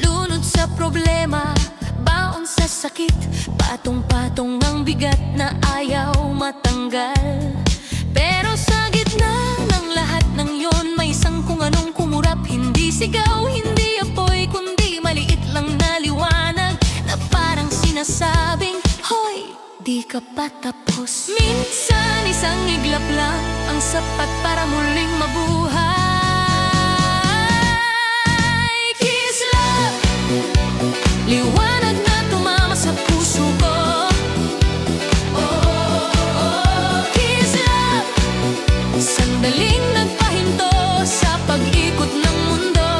Lunod sa problema, baon sa sakit, patong-patong ang bigat na ayaw matanggal. Pero sa gitna ng lahat ng yon, may isang kung anong kumurap. Hindi sigaw, hindi apoy, kundi maliit lang na liwanag na parang sinasabing, hoy, di ka pa tapos. Minsan isang iglap lang ang sapat para muling mabuhay. Liwanag na tumama sa puso ko. Kiss love, sandaling nagpahinto sa pag-ikot ng mundo.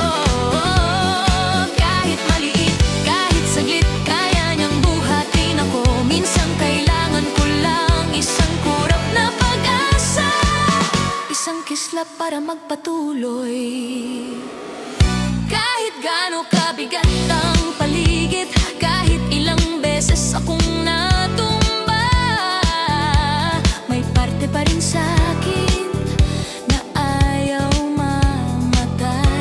Kahit maliit, kahit saglit, kaya niyang buhatin ako. Minsan kailangan ko lang isang kurap na pag-asa, isang kislap para magpatuloy. Kahit gaano kabigat ang paligid, kahit ilang beses akong natumba, may parte pa rin sa'kin na ayaw mamatay.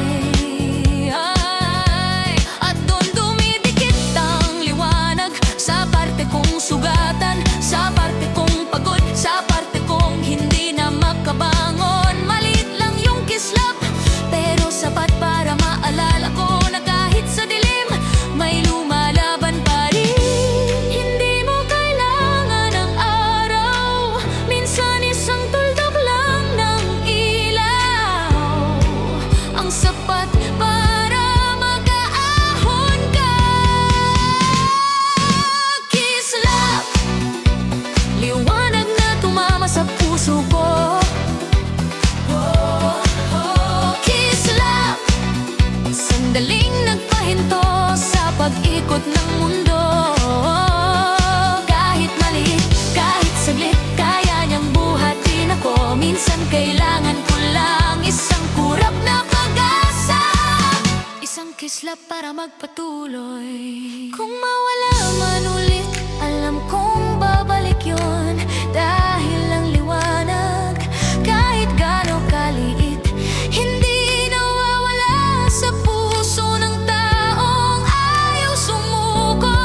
At doon dumidikit ang liwanag sa parte kong sugatan, sa parte kong pagod, sa parte kong hindi na makabangon. Maliit lang yung kislap, pero sapat para maalala ko na kahit sa dilim, may lumalaban pa rin. Hindi mo kailangan ng araw, minsan isang tuldok lang ng ilaw ang sapat para mag-aahon ka. Kiss love, liwanag na tumama sa puso ko. Sandaling nagpahinto sa pag-ikot ng mundo. Kahit maliit, kahit saglit, kaya niyang buhatin ako. Minsan kailangan ko lang isang kurap na pag-asa, isang kislap para magpatuloy. Kung mawala man ulit, alam kong babalik yun. Dahil ang liwanag, kahit gaano kaliit, hindi nawawala sa puso ng taong ayaw sumuko.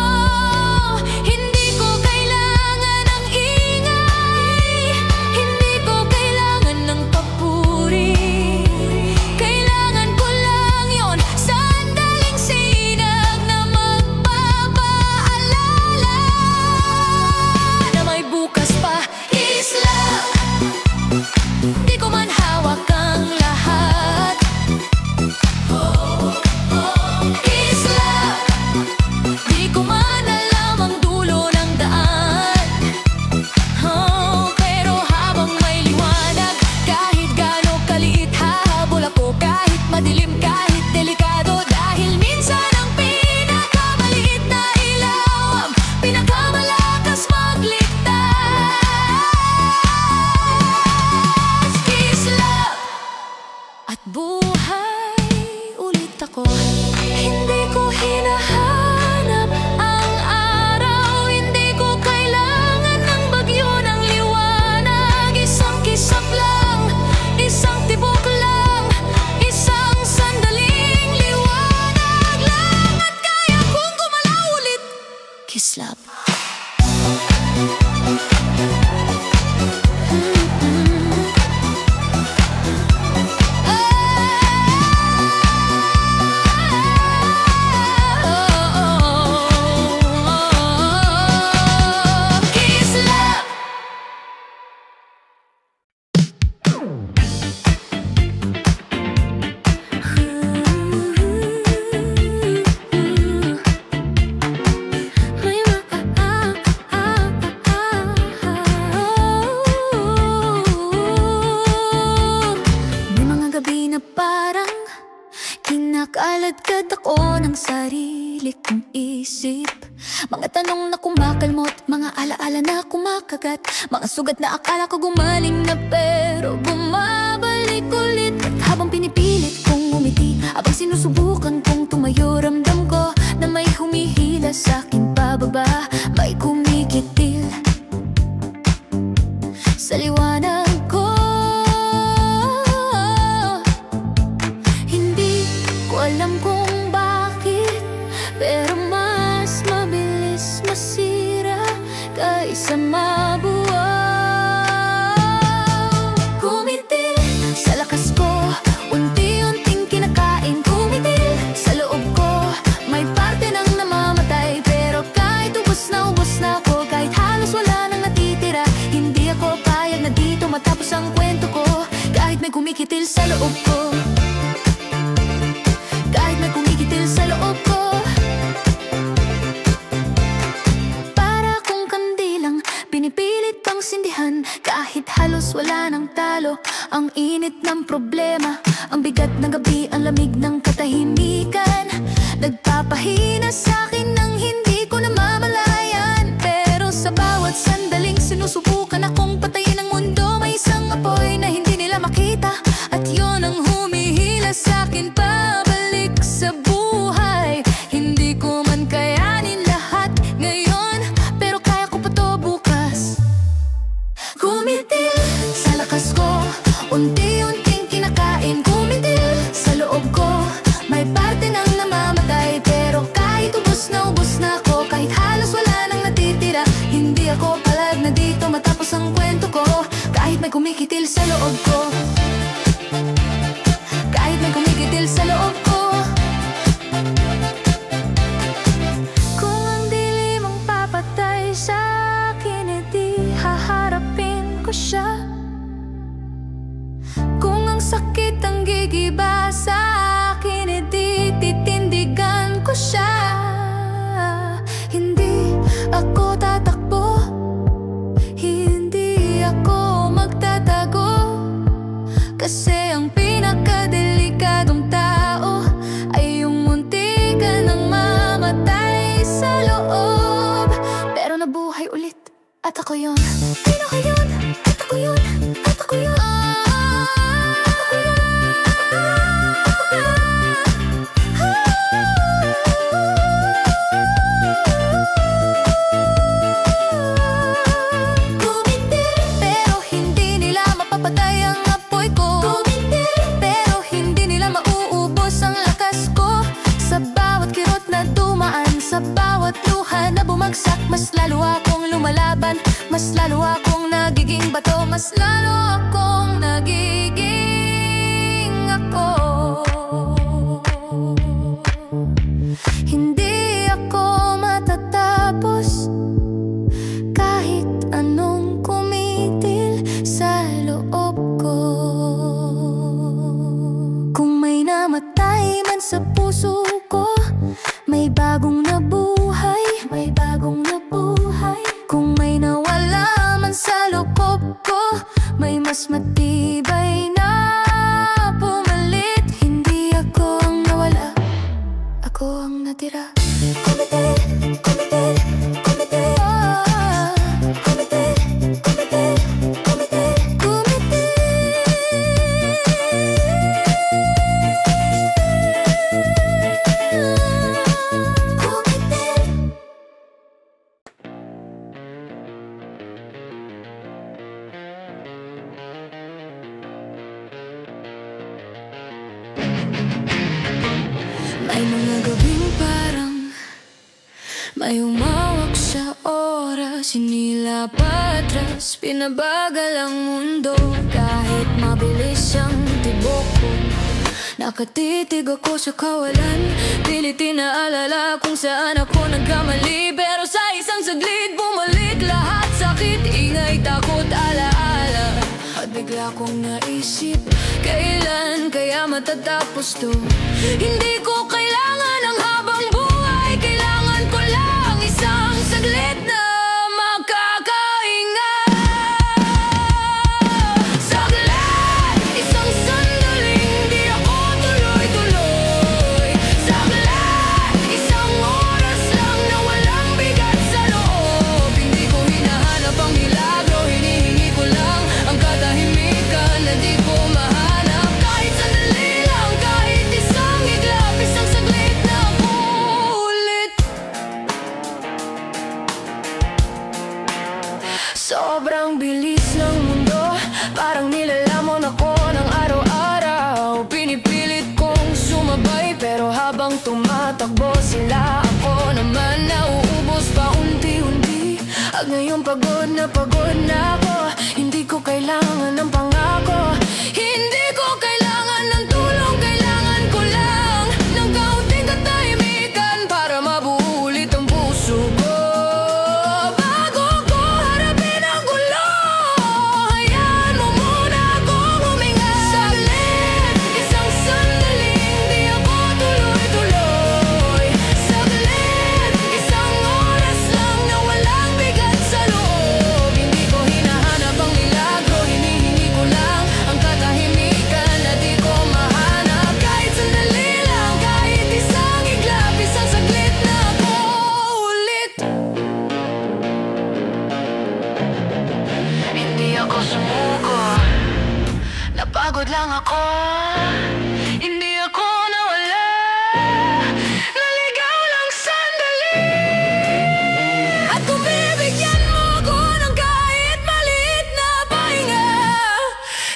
Hindi ko kailangan ng ingay, hindi ko kailangan ng papuri. Kailangan ko lang yon, sandaling sinag na magpapatuloy. ang sarili kong isip. Mga tanong na kumakalmot, mga alaala na kumakagat, mga sugat na akala ko gumaling na pero bumabalik ulit. At habang pinipilit kong umiti, habang sinusubukan kong tumayo, ramdam ko na may humihila sa'kin pababa, may kumikitil sa liwanag ko. Hindi ko alam kung bakit, pero mas mabilis masira kaysa mabuo. Kumitil sa lakas ko, unti-unting kinakain. Kumitil sa loob ko, may parte nang namamatay, pero kahit ubos na ako, kahit halos wala nang natitira, hindi ako payag na dito matapos ang kwento ko. Kahit may kumikitil sa loob ko, kahit may kumikitil sa loob ko, para kung kandilang pinipilit pang sindihan, kahit halos wala nang talo. Ang init ng problema, ang bigat ng gabi, ang lamig ng katahimikan, nagpapahina sa'kin ng hindi ko namamalayan. Pero sa bawat sandaling sinusubukan akong patayin ang mundo, may isang apoy na hindi nila makita, at yun ang humihila sa'kin pabalik sa buhay. Hindi ko man kayanin lahat ngayon, pero kaya ko pa to bukas. Kumitil sa lakas ko, unti-unting kinakain. Kumitil sa loob ko, may parte nang namamatay, pero kahit ubos na ako, kahit halos wala nang natitira, hindi ako palag na dito matapos ang kwento ko. Kahit may kumikitil sa loob ko, kahit may kumikitil sa loob ko. Kung ang dilim ang papatay sa'kin, edi haharapin ko siya. Kung ang sakit ang gigiba sa'kin, edi titindigan ko siya. Hindi ako tatakbo, hindi ako magtatago, kasi ang pinakadelikadong tao ay yung munti ka nang mamatay sa loob, pero nabuhay ulit. At ako yun, sino ka yun? At ako yun, at ako yun. Kumitil, pero hindi nila mapapatay ang apoy ko. Kumitil, pero hindi nila mauubos ang lakas ko. Sa bawat kirot na dumaan, sa bawat luha na bumagsak, mas lalo akong lumalaban, mas lalo akong nagiging bato, mas lalo akong nagiging ako. Hindi ako matatapos kahit anong kumitil sa loob ko. Kung may namatay man sa puso ko, may bagong nabuhay, may bagong nabuhay. Kung may nawala man sa loob ko, may mas matibay na pumalit. Hindi ako ang nawala, ako ang natira. Kumitil, kumitil, kumitil, oh. Kumitil, kumitil, kumitil, kumitil. Kumitil. May mga gabing parang may umawak sa oras, hinila patras, pinabagal ang mundo. Kahit mabilis ang tibok ko, nakatitig ako sa kawalan, pilit inaalala kung saan ako nagkamali. Pero sa isang saglit bumalik lahat, sakit, ingay, takot, alaala. At bigla kong naisip, kailan kaya matatapos to? Hindi ko kailangan ng habang buhay, kailangan ko lang isang saglit na makakahinga. Saglit, isang sandaling di ako tuloy-tuloy. Saglit, Sobrang bilis ng mundo, parang nilalamon ako ng araw-araw. Pinipilit kong sumabay, pero habang tumatakbo sila, ako naman nauubos pa unti-unti. At ngayon pagod na ako, hindi ko kailangan ng pangako. Hindi ko kailangan ng tulong, kailangan ko lang ng kaunting katahimikan para mabuo ulit ang puso ko. Bago ko harapin ang gulo, hayaan mo muna akong huminga. Saglit, isang sandaling di ako tuloy-tuloy. Saglit, isang oras lang na walang bigat sa loob. Hindi ko hinahanap ang milagro, hinihingi ko lang ang katahimikan na di ko mahanap. Kahit sandali lang, kahit isang iglap, isang saglit na ako ulit. Hindi ako sumuko, napagod lang ako. Hindi ako nawala, naligaw lang sandali. At kung bibigyan mo ako ng kahit maliit na pahinga,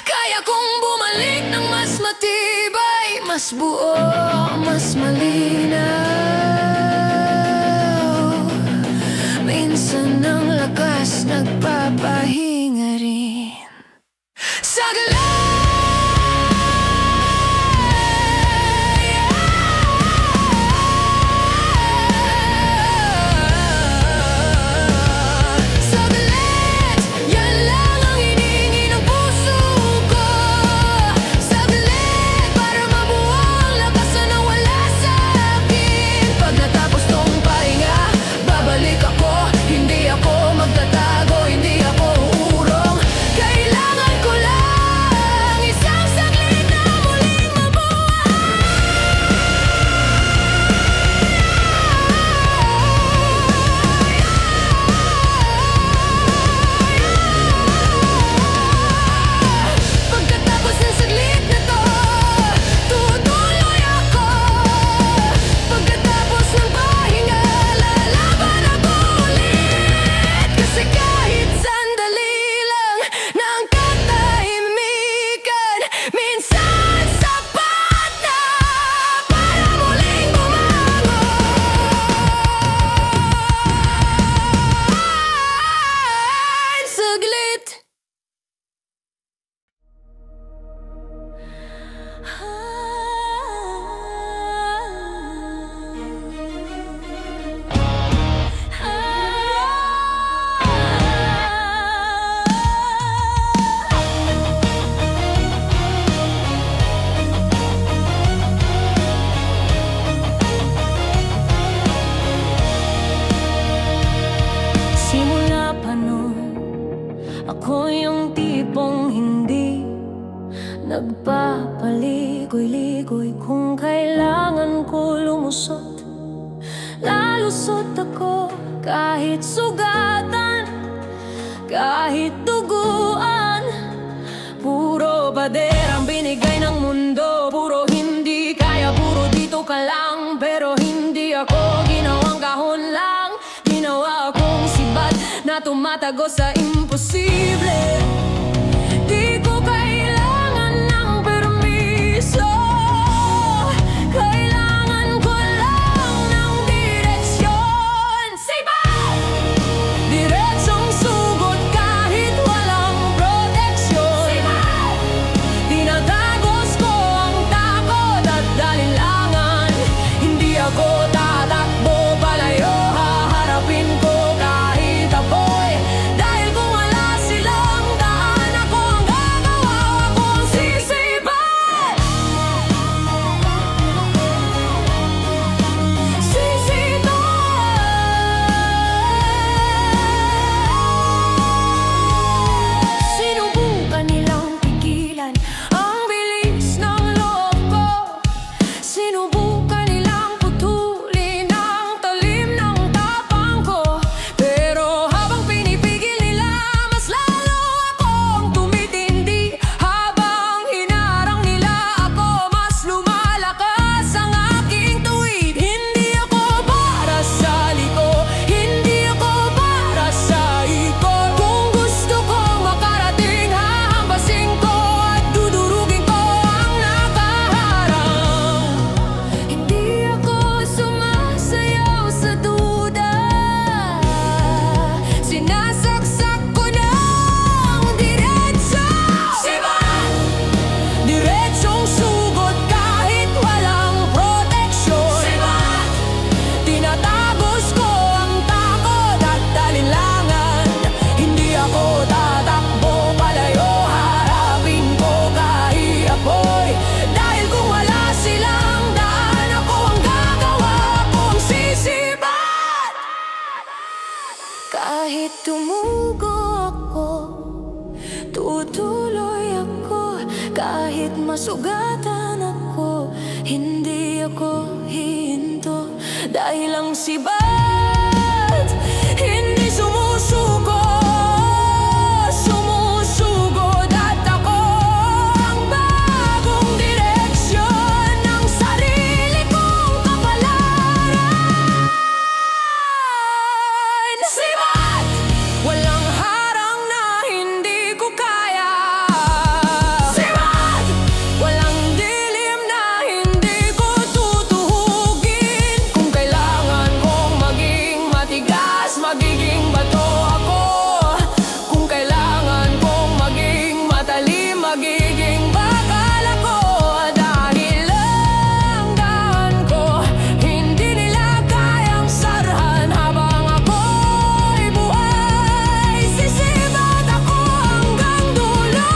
kaya kong bumalik ng mas matibay, mas buo, mas malinaw. Minsan ang lakas nagpapahinga rin. Saglit, yan lang ang hinihingi ng puso ko. Saglit, para mabuo ang lakas na nawala sa akin. Pag natapos tong pahinga, babalik ako. Hindi ako magtatago, hindi ako uurong. Kailangan ko lang isang saglit na muling mabuhay. Pagkatapos ng saglit na to, tutuloy ako. Pagkatapos ng pahinga, lalaban ako ulit. Kasi kahit sandali lang ng katahimikan, minsan sapat na para muling bumangon. Saglit. Simula pa nun, ako yung tipong hindi nagpapaligoy-ligoy. Kung kailangan ko lumusot, lalusot ako. Kahit sugatan, kahit duguan, puro pader ang binigay ng mundo. Puro hindi kaya, puro dito ka lang. Pero hindi ako ginawang kahon lang, ginawa akong sibat na tumatago sa imposible. Di ko kailangan ng permiso, kailangan ko lang ng direksyon. Say bye! Diretsong sugod kahit walang proteksyon. Say bye! Tinatagos ko ang takot at dalinlangan. Hindi ako tatakbo palayo, haharapin ko kahit apoy. Dahil kung wala silang kahit masugatan ako, hindi ako hihinto. Dahil ang sibat hindi sumusuko. Sumusugod at ako ang bagong direksyon ng sarili kong kapalaran. Sibat! Walang harang na hindi ko kaya. Sibat! Walang dilim na hindi ko tutuhugin. Kung kailangan kong maging matigas, magiging bato ako. Kung kailangan kong maging matalim, magiging bakal ako. Dahil ang daan ko hindi nila kayang sarhan. Habang ako'y buhay, sisibat ako hanggang dulo.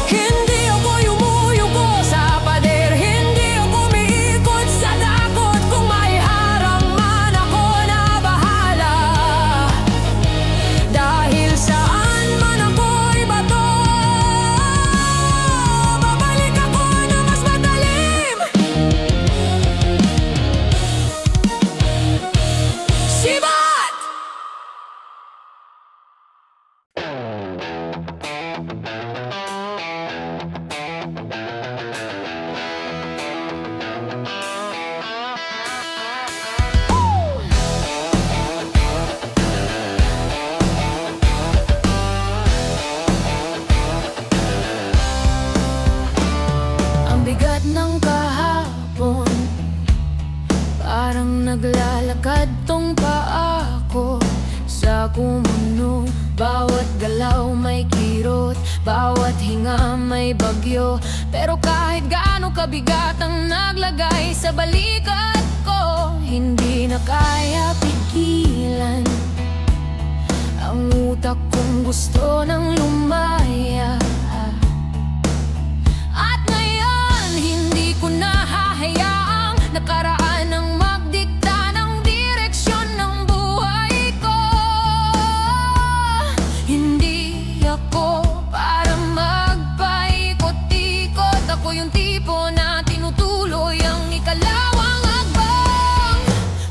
Hindi ako yumuyuko sa pader, hindi ako umiikot sa takot. Kung may harang man ako na bahala. Dahil saan man ako'y bato, babalik ako na mas matalim. Sibat! Ang bigat ng kahapon, parang naglalakad tong paa ko sa kumuno. Bawat galaw may kirot, bawat hinga may bagyo. Pero kahit gaano kabigat ang naglagay sa balikat ko, hindi na kaya pigilan ang utak kong gusto nang lumaya. At ngayon, hindi ko na hahayaang nakaraan ang magdikta ng direksyon ng buhay ko. Hindi ako para magpaikot-ikot. Ako yung tipo na tinutuloy ang ikalawang hakbang.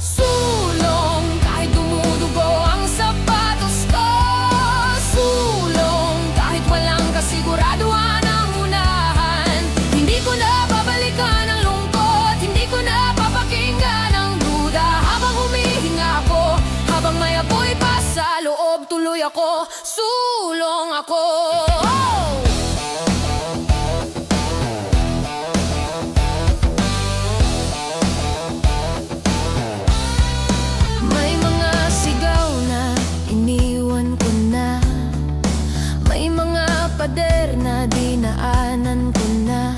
Sulong kahit dumudugo ang sapatos ko. Sulong kahit walang kasiguraduhan ang unahan. Hindi ko na babalikan ang lungkot, hindi ko na papakinggan ang duda. Habang humihinga ako, habang may apoy pa sa loob, tuloy ako, sulong ako. May mga sigaw na iniwan ko na, may mga pader na dinaanan ko na.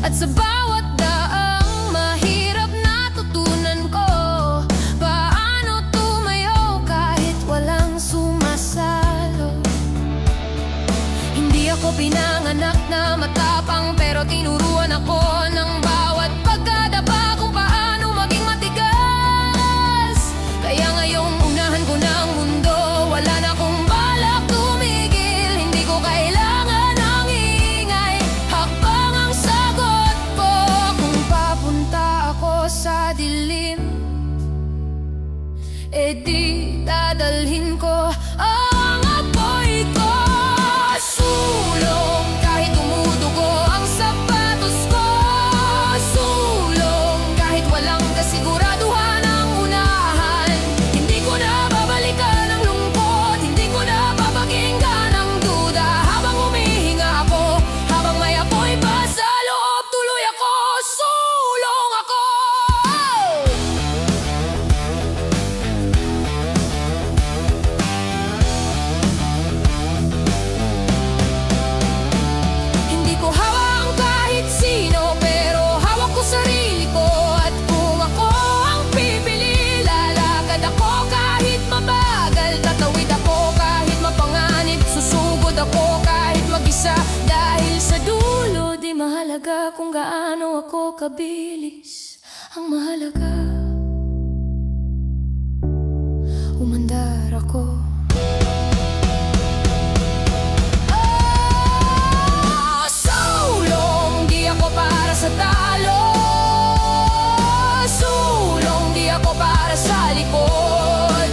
At sa bawat daang mahirap natutunan ko paano tumayo kahit walang sumasalo. Hindi ako pinanganak na matapang, pero tinuruan ako ng bawat pagkadapa kung paano maging matigas. Kaya ngayong unahan ko ng mundo, wala na akong balak tumigil. Hindi ko kailangan ng ingay, hakbang ang sagot ko. Kung papunta ako sa dilim, di dadalhin ko ang apoy ko. Sulong kahit dumudugo ang sapatos ko. Sulong kahit walang kasiguraduhan ang unahan. Hindi ko na babalikan ang lungkot, hindi ko na papakinggan ang duda. Habang humihinga ako, habang may apoy pa sa loob, tuloy ako, sulong ako. Hindi ko hawak kahit sino, pero hawak ko sarili ko. At kung ako ang pipili, lalakad ako kahit mabagal. Tatawid ako kahit mapanganib, susugod ako kahit mag-isa. Dahil sa dulo, di mahalaga kung gaano ako kabilis. Ang mahalaga, umandar ako. Sulong, di ako para sa talo. Sulong, di ako para sa likod.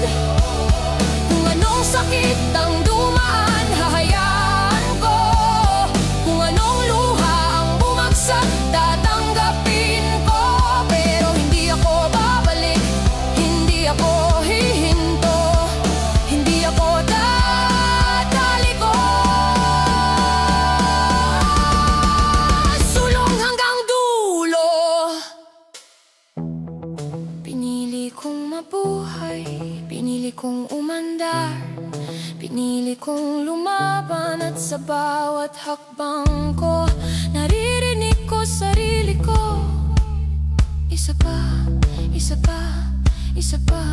Kung anong sakit ang dumaan, hahayaan ko. Kung anong luha ang bumagsak, tatanggapin ko. Pero hindi ako babalik, hindi ako hihinto, hindi ako tataliko. Sulong hanggang dulo. Pinili kong mabuhay, pinili kong umandar, pinili kong lumaban. At sa bawat hakbang ko, naririnig ko sarili ko. Isa pa, isa pa, isa pa.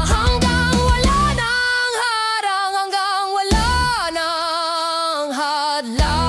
Hanggang wala nang harang, hanggang wala nang hadlang.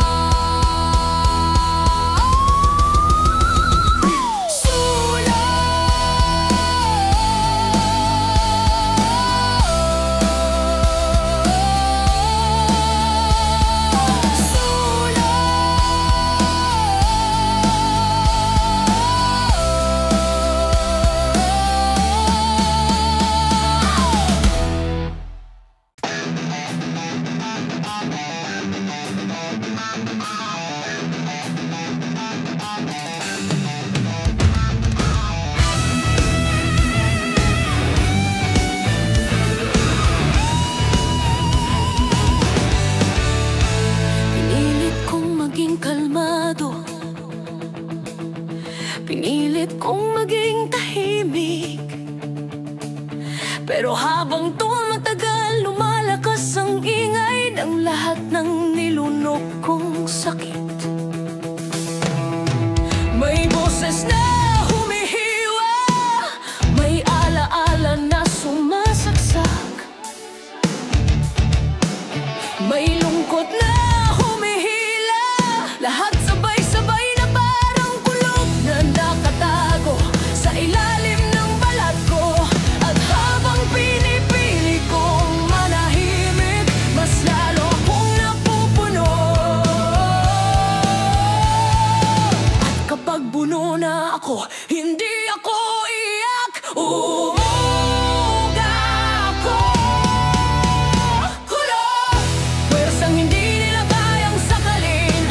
Kalmado, pinilit kong maging tahimik. Pero habang tumatagal, lumalakas ang ingay ng lahat ng nilunok kong sakit. May boses na humihiwa, may alaala na sumasaksak, may lungkot na lahat sabay-sabay na parang kulog na nakatago sa ilalim ng balat ko. At habang pinipili kong manahimik, mas lalo akong napupuno. At kapag buno na ako, hindi ako iyak. Umuga ako. Kulog, pwersang hindi nila kayang sakalin.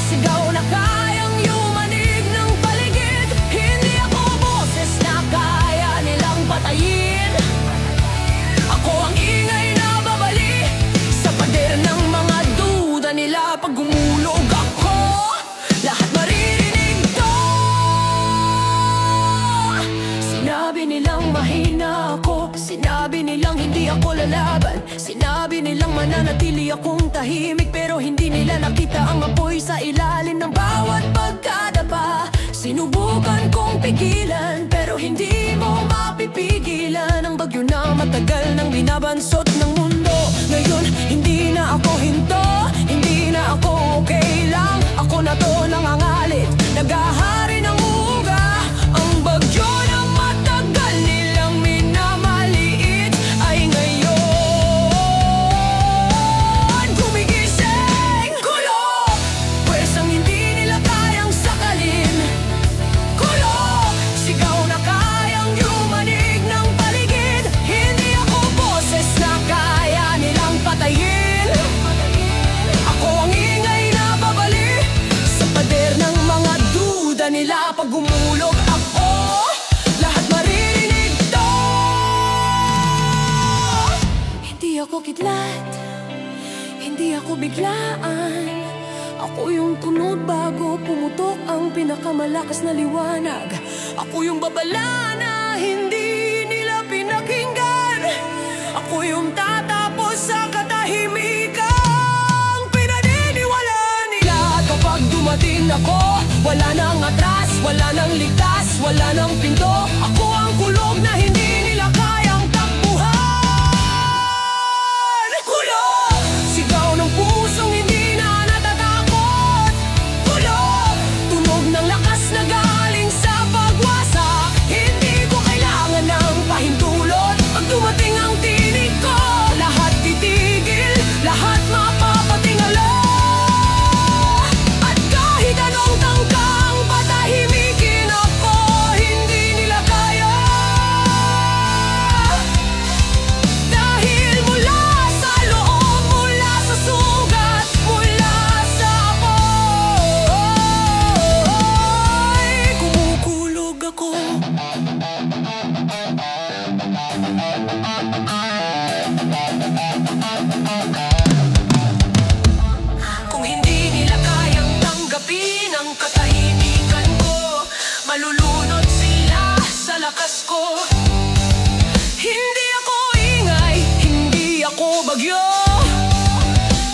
Sigaw na kayang yumanig ng paligid. Hindi ako boses na kaya nilang patayin. Ako ang ingay na babali sa pader ng mga duda nila. Pag gumulog ako, lahat maririnig to. Sinabi nilang mahina ako, sinabi nilang hindi ako lalaban, sinabi nilang mananatili akong tahimik. Pero hindi nila nakita ang apoy sa ilalim ng bawat pagkadapa. Sinubukan kong pigilan, pero hindi mo mapipigilan ang bagyo na matagal nang binabansot ng mundo. Ngayon, hindi na ako hinto, hindi na ako okay lang. Ako na to nangangalit, naghahari ng uga. Ang bagyo na matagal nilang minamaliit ay ngayon gumigising. Kulog, pwersang hindi nila kayang sakalin. Kulog, sigaw na kayang yumanig ng paligid. Hindi ako boses na kaya nilang patayin. Ako ang ingay na babali sa pader ng mga duda nila. Pag gumulog ako, lahat maririnig to. Hindi ako kidlat, hindi ako biglaan. Ako yung tunod bago pumutok ang pinakamalakas na liwanag. Ako yung babala na hindi nila pinakinggan. Ako yung tatapos sa katahimikang pinaniniwalaan nila. At kapag dumating ako, wala nang atras, wala nang ligtas, wala nang pinto. Ako ang kulog na hindi nila kayang takbuhan. Kulog, sigaw ng pusong hindi na natatakot.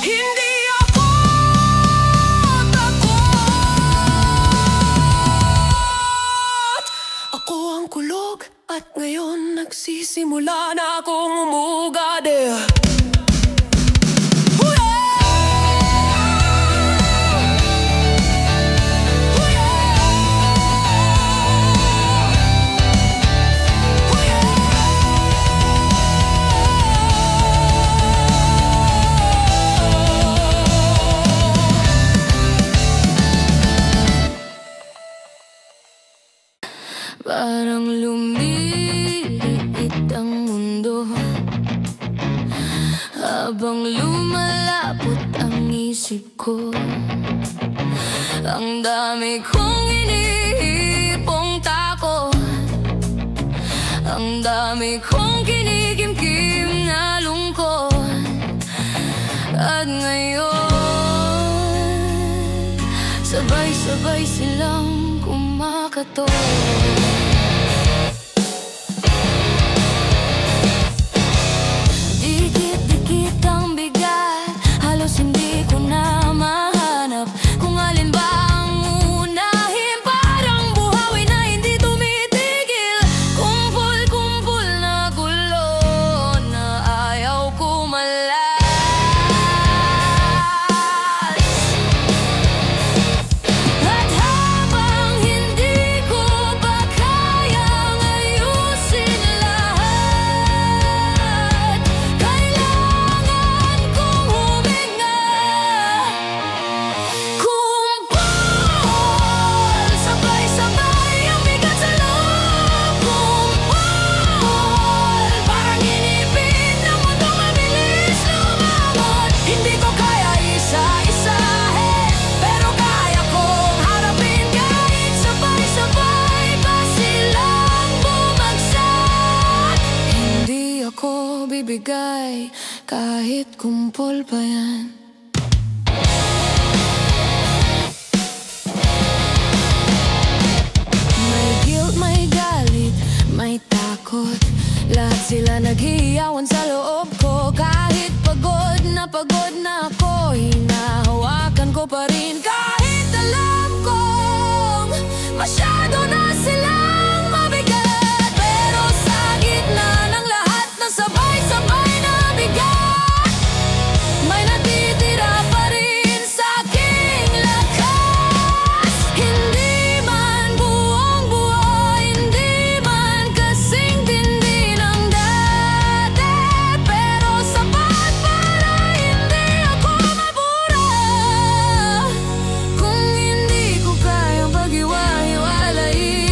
Hindi ako takot. Ako ang kulog at ngayon nagsisimula na akong umugad Parang lumiliit ang mundo habang lumalapot ang isip ko. Ang dami kong iniipong takot, ang dami kong kinikimkim na lungkot. At ngayon sabay-sabay silang kumakato. Bibigay kahit kumpol pa yan. May guilt, may galit, may takot, lahat sila naghihiyawan sa loob ko. Kahit pagod na ako, hinahawakan ko pa rin. Kahit alam kong masyado na silang mabigat, pero sa gitna ng lahat na sabay-sabay na bigat, may natitira pa rin sa aking lakas. Hindi man buong buo, hindi man kasing tindi ng dati, pero sapat para hindi ako mabura. Kung hindi ko kayang pag-iwa-hiwalayin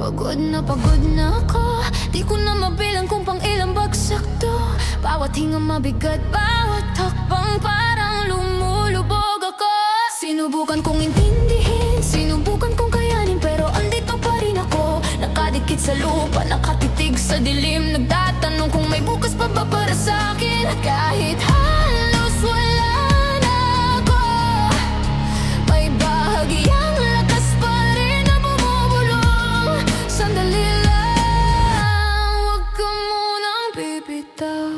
pagod na ako. Di ko na mabilang kung pang ilang bagsak to. Bawat hinga mabigat, bawat takbang parang lumulubog ako. Sinubukan kong intindihin, sinubukan kong kayanin, pero andito pa rin ako, nakadikit sa lupa, nakatitig sa dilim. Nagtatanong kung may bukas pa ba para sa akin. Kahit halos wala na ako, may bahagyang lakas pa rin na bumubulong. Sandali lang, huwag ka munang bibitaw.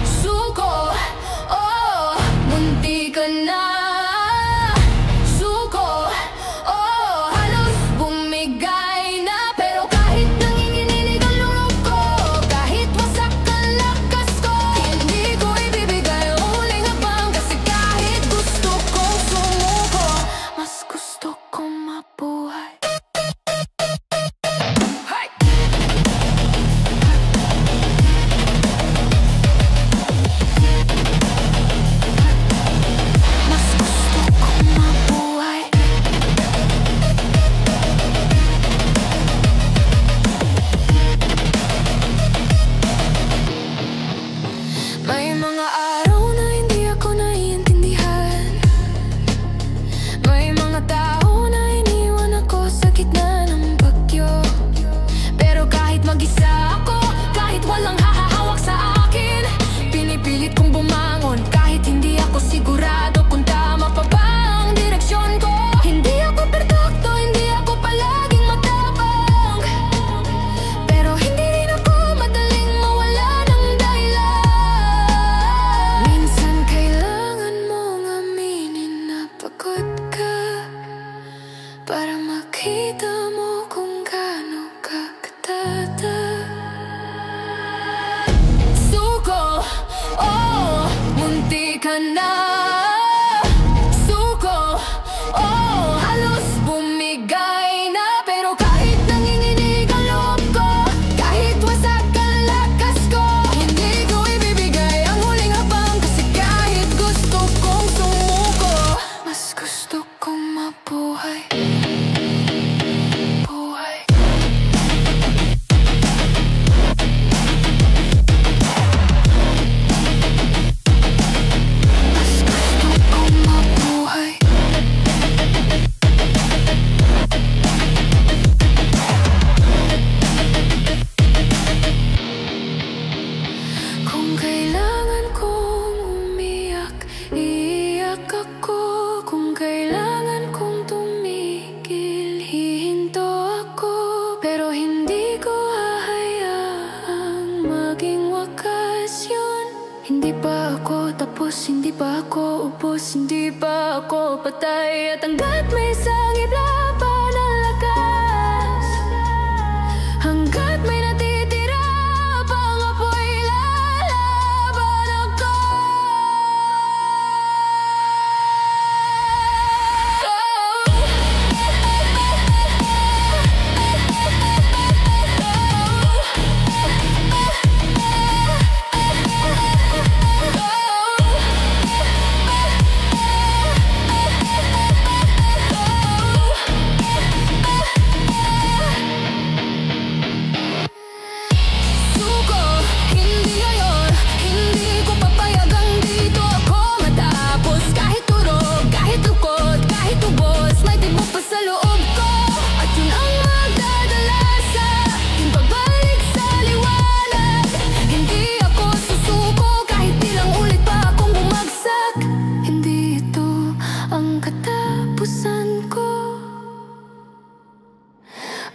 Suko, oh, munti ka na. Suko, oh, halos bumigay na. Pero kahit nanginginig ang loob ko, kahit wasak ang lakas ko, hindi ko ibibigay ang huling habang. Kasi kahit gusto kong sumuko, mas gusto kong mabuhay. Mas gusto kong mabuhay. May mga araw na hindi ako naiintindihan. May mga tao na iniwan ako sa gitna ng bagyo. Pero kahit mag-isa ako, kahit walang hahahawak sa akin, pinipilit kong bumangon. Kahit hindi ako sigurado kung tama pa ba ang direksyon ko. Hindi ako perfecto, hindi ako palaging matapang, pero hindi rin ako madaling mawala ng dahilan. Minsan kailangan mong aminin na pagod ka, para makita mo kung gaano ka katata. Suko, oh, munti ka na. Suko, oh, halos bumigay na. Pero kahit nanginginig ang loob ko, kahit wasak ang lakas ko, hindi ko ibibigay ang huling habang. Kasi kahit gusto kong sumuko, mas gusto kong mabuhay. Buhay. Mas gusto kong mabuhay. Kung kailangan kong umiyak, iiyak ako. Kung kailangan kong tumigil, hihinto ako. Pero hindi ko hahayaang maging wakas yun. Hindi pa ako tapos, hindi pa ako ubos, hindi pa ako patay. At hanggat may sangib laban ang lakas, hanggat may natitira pang apoy, lalaban ako. Suko, hindi ngayon, hindi ko papayagang dito ako matapos. Kahit turog, kahit lukot, kahit ubos, may tibok pa sa loob ko. At yun ang magdadala sa aking pagbalik sa liwanag. Hindi ako susuko kahit ilang ulit pa akong bumagsak. Hindi ito ang katapusan ko.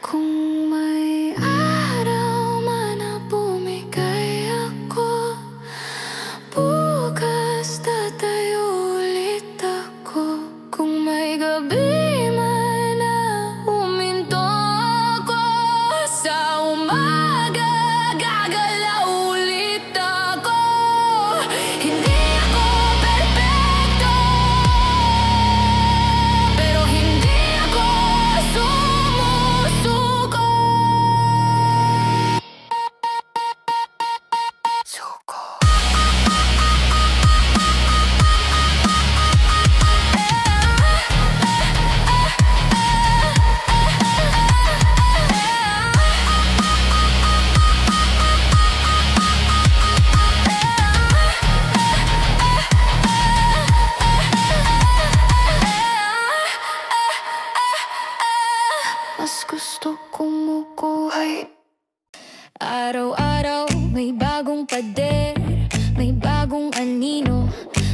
Kung may araw man na bumigay ako, bukas tatayo ulit ako. Kung may gabi man na gusto kumukuhay. Araw-araw may bagong pader, may bagong anino,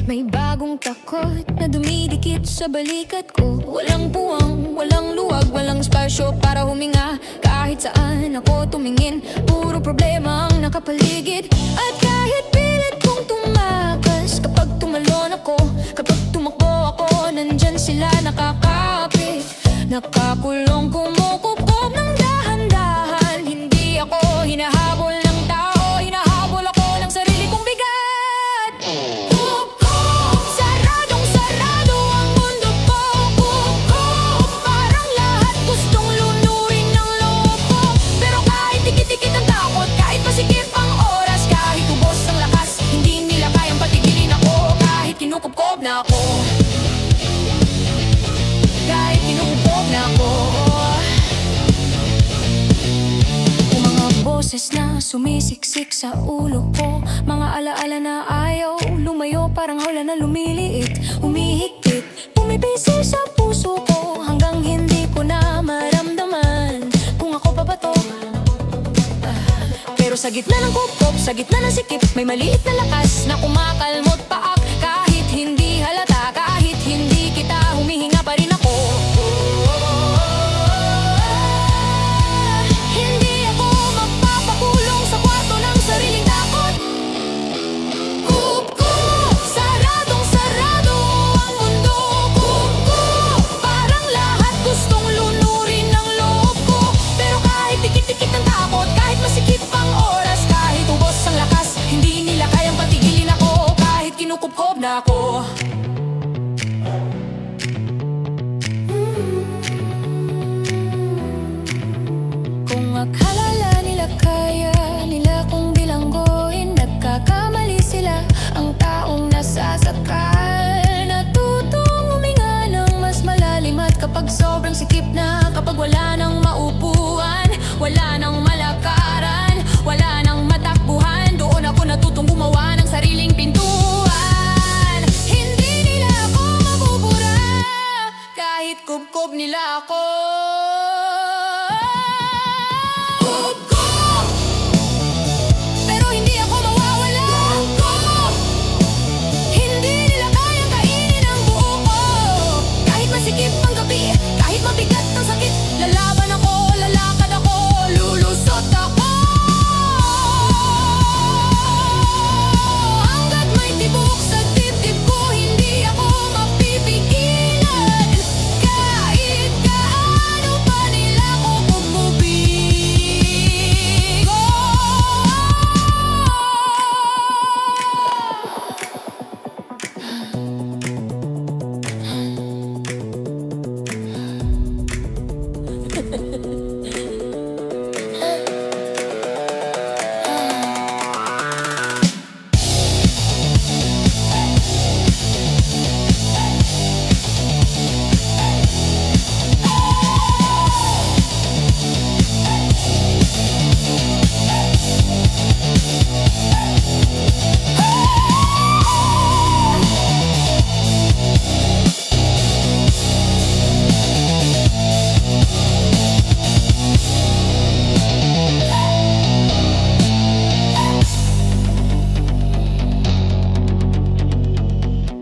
may bagong takot na dumidikit sa balikat ko. Walang buwang, walang luwag, walang spasyo para huminga. Kahit saan ako tumingin, puro problema ang nakapaligid. At kahit pilit kong tumakas, kapag tumalon ako, kapag tumakbo ako, nandyan sila nakakapit. Nakakulong, kumukukob ng dahan-dahan. Hindi ako hinahabol ng tao, hinahabol ako ng sarili kong bigat. Saradong sarado ang mundo ko. Parang lahat gustong lunurin ng loob ko. Pero kahit dikit-dikit ang takot, kahit masikip ang oras, kahit ubos ang lakas, hindi nila kayang patigilin ako. Kahit kinukupkob na ako, kahit kinukupkob na ako. Kung mga boses na sumisiksik sa ulo ko, mga alaala na ayaw lumayo, parang hawla na lumiliit, humihigpit, pumipisi sa puso ko, hanggang hindi ko na maramdaman kung ako pa ba to. Pero sa gitna ng kupkop, sa gitna ng sikip, may maliit na lakas na kumakalmot paak. Kahit hindi halata, kahit hindi kita, humihinga pa rin ako. Hindi ako mapapakulong sa kwarto ng sariling takot. Kup-kup, saradong sarado ang mundo. Kup-kup, parang lahat gustong lunurin ng loob ko. Pero kahit dikit-dikit ang takot, kahit masikip ang oras, kahit ubos ang lakas, hindi nila kayang patigilin ako. Kahit kinukupkob na ako. Kung akala nila kaya nila kong bilangguin, nagkakamali sila. Ang taong nasasakal, natutong huminga ng mas malalim. At kapag sobrang sikip na, kapag wala nang maupuan, wala nang malakaran, wala nang matakbuhan, doon ako natutong gumawa ng sariling pintuan. Hindi nila ako mabubura, kahit kubkob nila ako. Kubkob, pero hindi ako mawawala. Kubkob, hindi nila kayang kainin ang buo ko. Kahit masikip ang gabi, kahit mabigat ang sakit, lalaban ako, lalakad ako, lulusot ako. Hanggat may tibok sa dibdib ko, hindi ako mapipigilan. Kahit gaano pa nila ko kukubigo.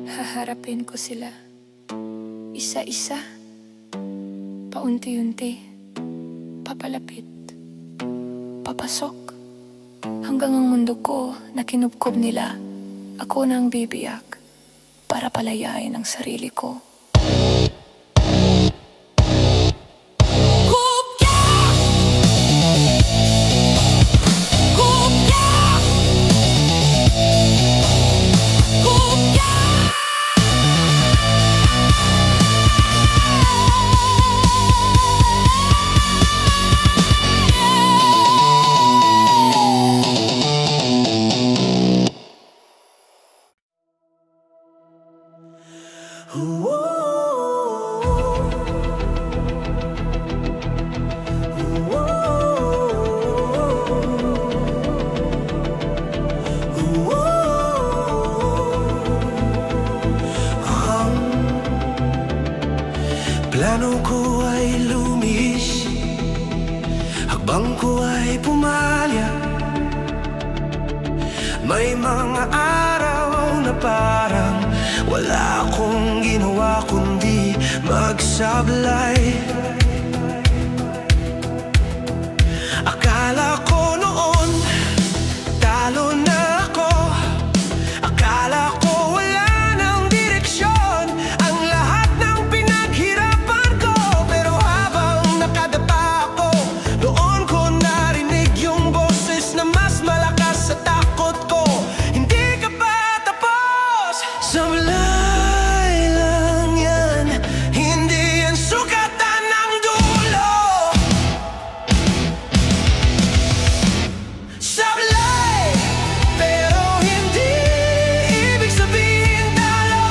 Haharapin ko sila, isa-isa, paunti-unti, papalapit, papasok, hanggang ang mundo ko na kinubkob nila, ako na ang bibiyak para palayain ang sarili ko. Plano ko ay lumihis bangko ay pumalya. May mga araw na parang wala akong ginawa kundi magsablay. Akala ko noon talo na ako. Akala ko wala ng direksyon ang lahat ng pinaghirapan ko. Pero habang nakadapa ako, doon ko narinig yung boses na mas malakas sa takot ko. Hindi ka pa tapos. Sablay lang yan, hindi yan sukatan ng dulo. Sablay, pero hindi ibig sabihin talo.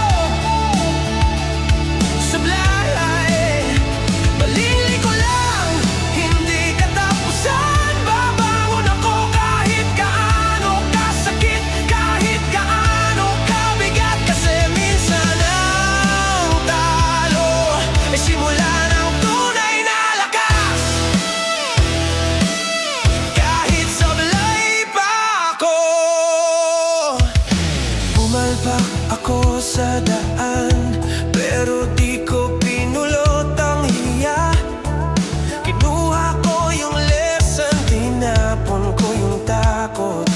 Sablay, malili ko lang, hindi katapusan. Babangon ako kahit gaano kasakit, kahit gaano kabigat. Kasi minsan ang talo ay simula ng tunay na lakas. Kahit sablay pa ako, pumalpak ako sa daan, pero di ko pinulot ang hiya. Kinuha ko yung lesson, tinapon ko yung takot.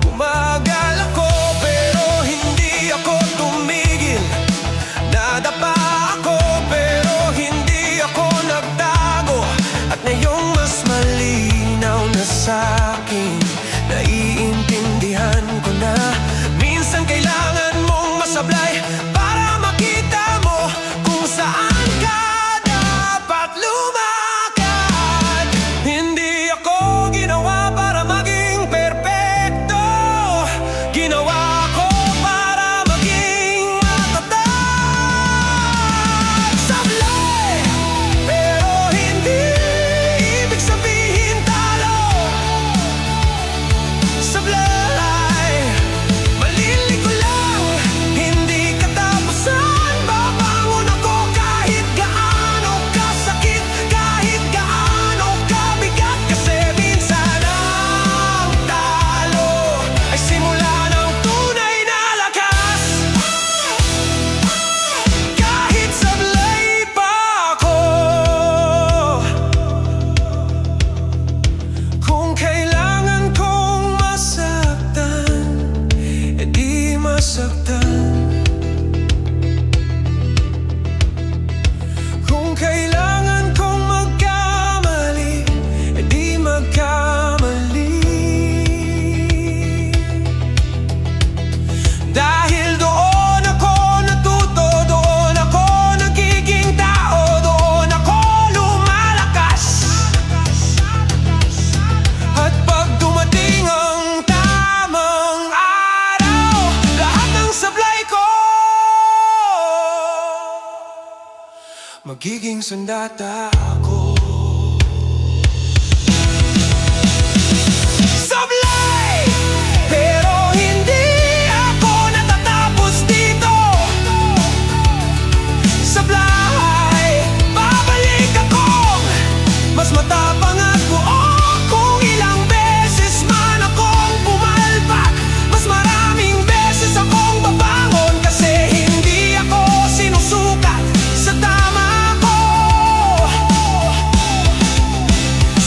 Bumagal ako pero hindi ako tumigil. Nadapa ako pero hindi ako nagtago. At ngayong mas malinaw na sa'kin, naiintindihan ko na minsan kailangan mong masablay para makita mo kung saan ka dapat lumakad. Hindi ako ginawa para maging perpekto. Ginawa ko para maging matatag. Sablay, pero hindi ibig sabihin talo. Sablay, malili ko lang, hindi katapusan. Babangon ako kahit gaano kasakit, kahit gaano kabigat. Kasi minsan ang talo ay simula ng tunay na lakas. Kahit sablay pa ako, kung kailangan kong masaktan, edi masaktan. Kung kailangan kong magkamali, edi magkamali. Dahil doon ako natuto, doon ako nagiging tao, doon ako lumalakas. At pag dumating ang tamang araw, lahat ng sablay ko magiging sandata ako. Sablay, pero hindi ako natatapos dito. Sablay, babalik akong mas matapang at buo. Kung ilang beses man akong pumalpak, mas maraming beses akong babangon. Kasi hindi ako sinusukat sa tama ko.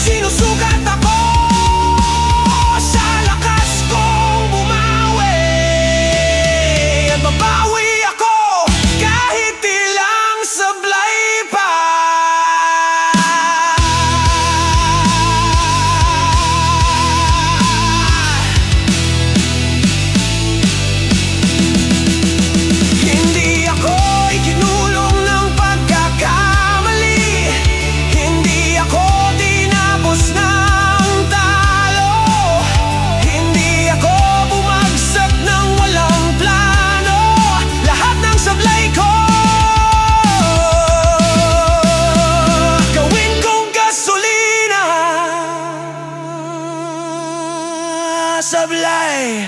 Sinusukat ako sa lakas kong bumawi. At babawi ako kahit ilang sablay pa. Hindi ako ikinulong ng pagkakamali. Hindi ako tinapos ng talo. Hindi ako bumagsak ng walang plano. Lahat ng sablay ko gawin kong gasolina. Sablay.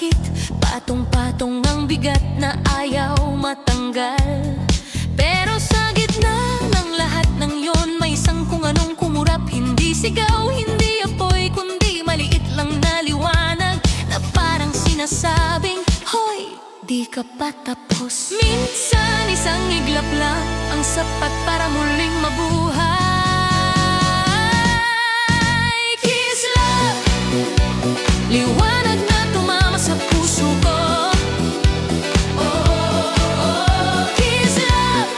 sakit, patong-patong ang bigat na ayaw matanggal. Pero sa gitna ng lahat ng yon, may isang kung anong kumurap. Hindi sigaw, hindi apoy, kundi maliit lang na liwanag na parang sinasabing, hoy, di ka pa tapos. Minsan isang iglap lang ang sapat para muling mabuhay. Kislap, liwanag na tumama sa puso ko. Kislap,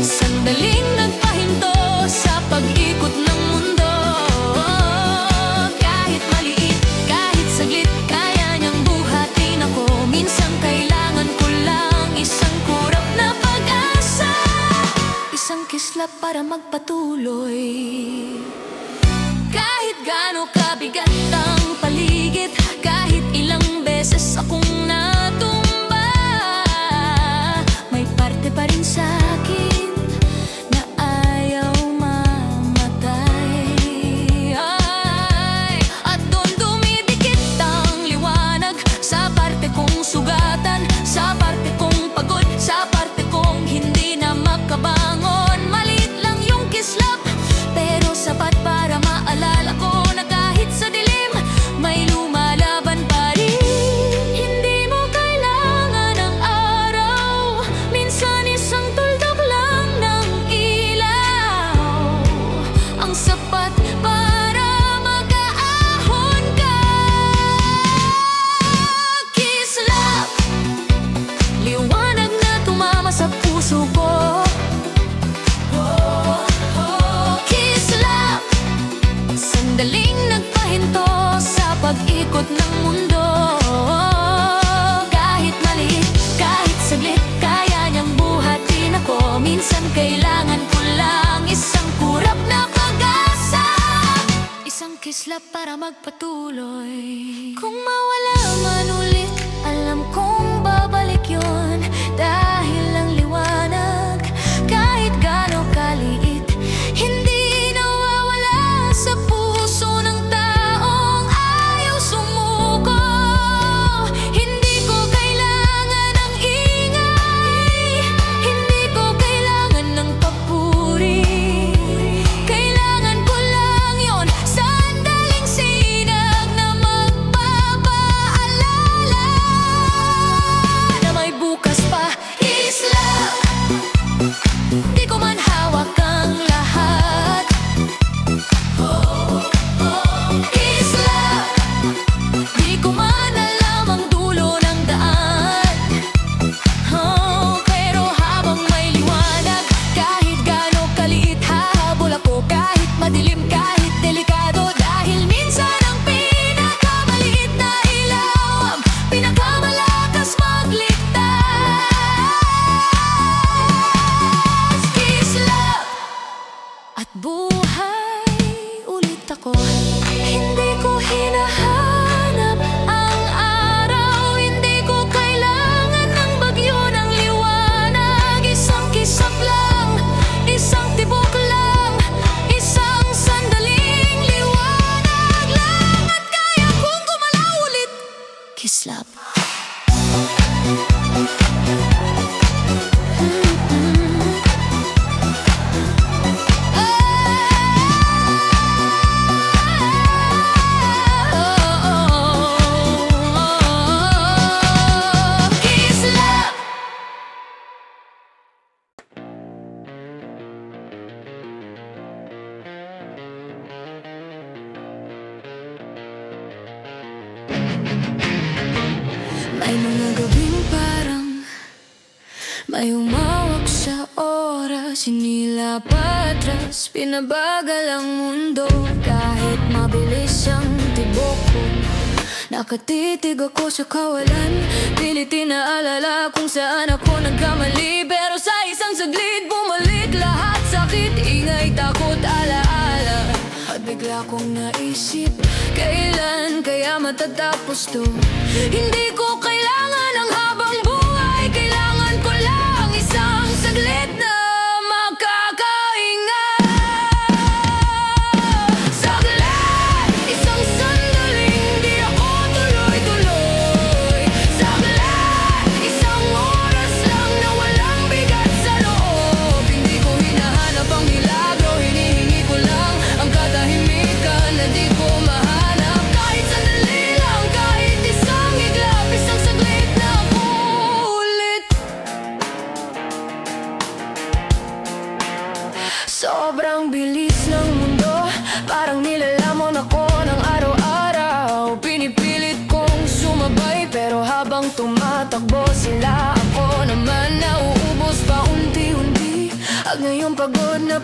sandaling nagpahinto sa pag-ikot ng mundo. Kahit maliit, kahit saglit, kaya niyang buhatin ako. Minsan kailangan ko lang isang kurap na pag-asa, isang kislap para magpatuloy. Kahit gaano kabigat ang paligid, kahit ilang beses akong natumba, may parte pa rin sa akin na ayaw mamatay. At doon dumidikit ang liwanag sa parte kong sugatan, sa parte kong pagod, sa parte kong hindi na makabangon. Maliit lang yung kislap, pero sapat para maalala ko na kahit sa dilim, may lumalaban pa rin. Hindi mo kailangan ng araw, minsan isang tuldok lang ng ilaw ang sapat para mag-aahon ka. Kislap, liwanag na tumama sa puso ko. Kislap, sandaling nagpahinto sa pag-ikot ng mundo. Kahit maliit, kahit saglit, kaya niyang buhatin ako. Minsan kailangan ko lang isang kurap na pag-asa, isang kislap para magpatuloy. Kung mawala man ulit, alam kong babalik yun. Dahil ang liwanag, kahit gaano kaliit, hindi nawawala sa puso ng taong ayaw sumuko. Hindi ko kailangan ng ingay, hindi ko kailangan ng papuri. Kailangan ko lang yon, sandaling sinag na magpapaalala na may bukas pa. Kislap, di ko man hawak ang lahat. Kislap, di ko man alam ang dulo ng daan. Pero habang may liwanag, kahit gaano kaliit, hahabol ako. Kahit madilim, kahit delikado, dahil minsan ang pinakamaliit na ilaw ang pinakamalakas magligtas. Kislap, at buhay ulit ako. Hindi ko hinahanap ang araw, hindi ko kailangan ng bagyo ng liwanag. Isang kisap lang, isang tibok lang, isang sandaling liwanag lang, at kaya kong gumalaw ulit. Kislap. Kislap. May mga gabing parang may umawak sa oras, hinila patras, pinabagal ang mundo. Kahit mabilis ang tibok ko, nakatitig ako sa kawalan. Pilit inaalala kung saan ako nagkamali, pero sa isang saglit bumalik lahat. Sakit, ingay, takot, alaala. At bigla kong naisip, kailan kaya matatapos to? Hindi ko kailangan ang habang buhay, kailangan ko lang isang saglit na makakahinga. Saglit, isang sandaling di ako tuloy-tuloy. sila, ako naman nauubos pa unti-unti. At ngayon pagod na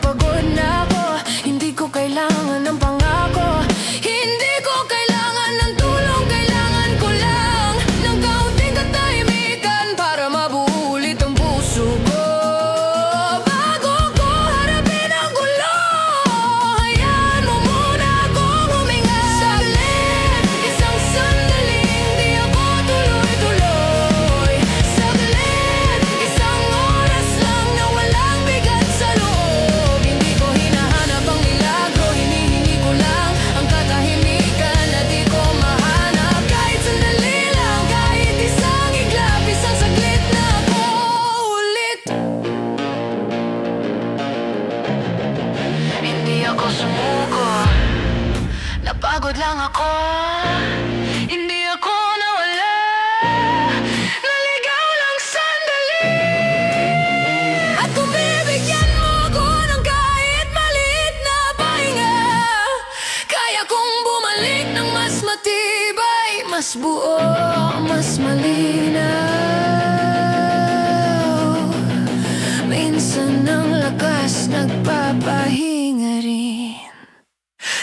ako, hindi ko kailangan ng pangako, hindi ko kailangan ng tulong, kailangan ko lang ng kaunting katahimikan para mabuo ulit ang puso ko. Bago ko harapin ang gulo, hayaan mo muna akong huminga. Saglit, isang sandaling di ako tuloy-tuloy. Saglit, isang oras lang na walang bigat sa loob. Hindi ko hinahanap ang milagro, hinihingi ko lang ang katahimikan na di ko mahanap. Kahit sandali lang, kahit isang iglap, isang saglit na ako ulit. Hindi ako sumuko, napagod lang ako. Hindi ako nawala, naligaw lang sandali. At kung bibigyan mo ako ng kahit maliit na pahinga, kaya kong bumalik ng mas matibay, mas buo, mas malinaw. Minsan ang lakas nagpapahinga rin.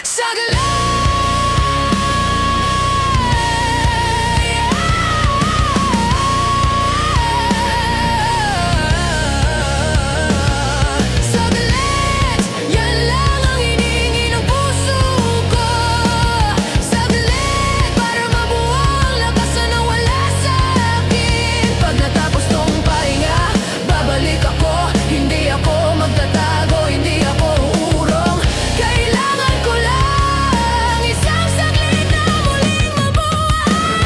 Saglit, yan lang ang hinihingi ng puso ko. Saglit, para mabuo ang lakas na nawala sa akin. Pag natapos tong pahinga, babalik ako. Hindi ako magtatago, hindi ako uurong. Kailangan ko lang isang saglit na muling mabuhay.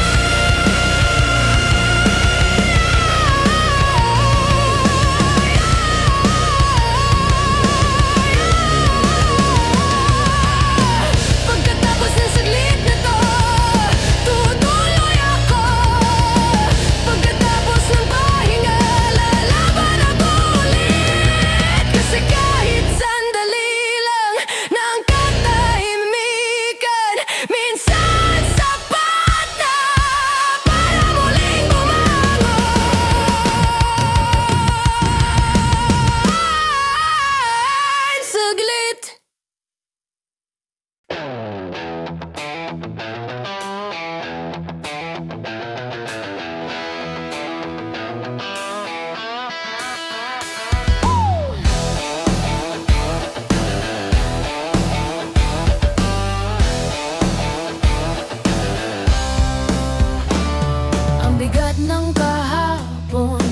Pagkatapos ng saglit na to, tutuloy ako. Pagkatapos ng pahinga, lalaban ako ulit. Kasi kahit sandali lang ng katahimikan, minsan sapat na para muling bumangon. Saglit. Ang bigat ng kahapon,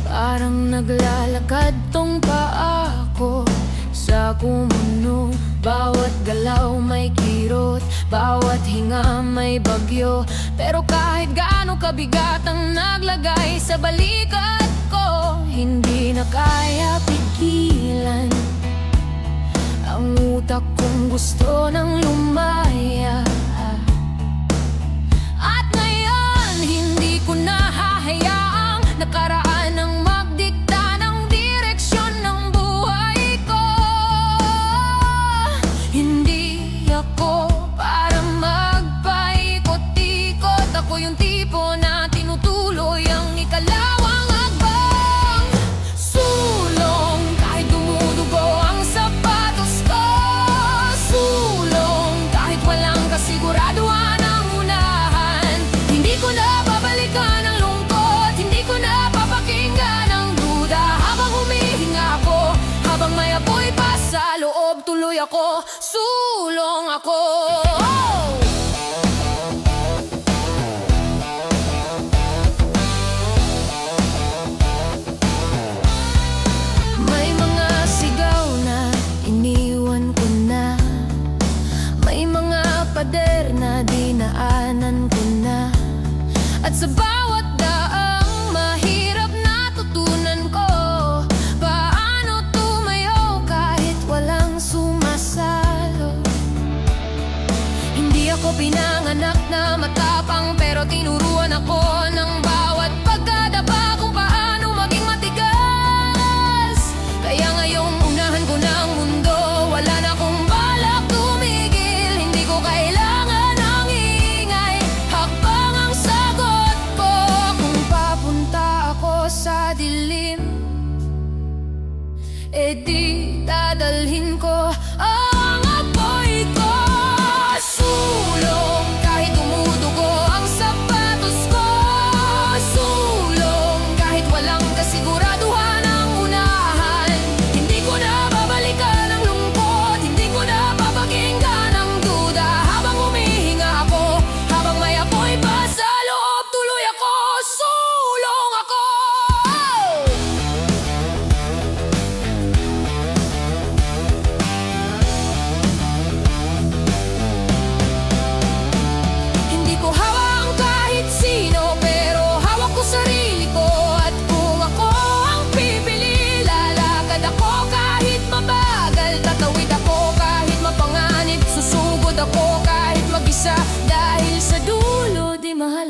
parang naglalakad tong paa ko sa kumuno. Bawat galaw may kirot, bawat hinga may bagyo. Pero kahit gaano kabigat ang naglagay sa balikat ko, hindi na kaya pigilan ang utak kong gusto nang lumaya. At ngayon, hindi ko na hahayaang nakaraan ang magdikta ng direksyon ng buhay ko. Hindi ako para magpaikot-ikot. Ako yung tipo na tinutuloy ang ikalawang hakbang. Sulong kahit dumudugo ang sapatos ko. Sulong kahit walang kasiguraduhan ang unahan. Hindi ko na babalikan ang lungkot, hindi ko na papakinggan ang duda. Habang humihinga ako, habang may apoy pa sa loob, tuloy ako, sulong ako. May mga sigaw na iniwan ko na, may mga pader na dinaanan ko na. At sa bawat daang mahirap natutunan ko paano tumayo kahit walang sumasalo. Hindi ako pinanganak na matapang, pero tinuruan ako ng bawat pagkadapa kung paano maging matigas. Kaya ngayong unahan ko ng mundo, wala na akong balak tumigil. Hindi ko kailangan ng ingay, hakbang ang sagot ko kung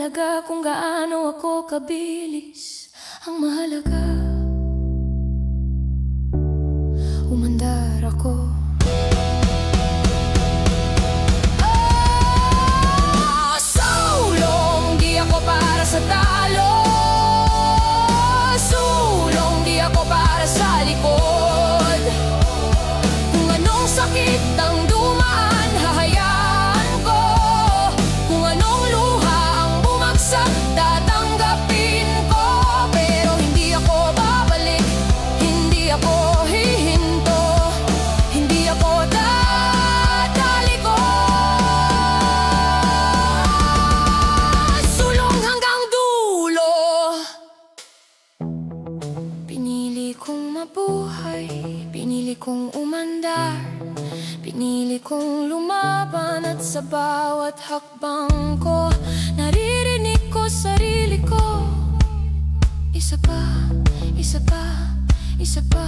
mahalaga kung gaano ako kabilis. Ang mahalaga, umandar ako. Sulong, di ako para sa talo. Sulong, di ako para sa likod. Kung anong sakit ang dumaan, hahayaan ko. Kung anong luha ang bumagsak, tatanggapin ko. Pero hindi ako babalik, hindi ako hihinto, hindi ako tataliko. Sulong hanggang dulo. Pinili kong mabuhay, pinili kong umandar, pinili kong lumaban. At sa bawat hakbang ko, naririnig ko sarili ko. Isa pa, isa pa, isa pa.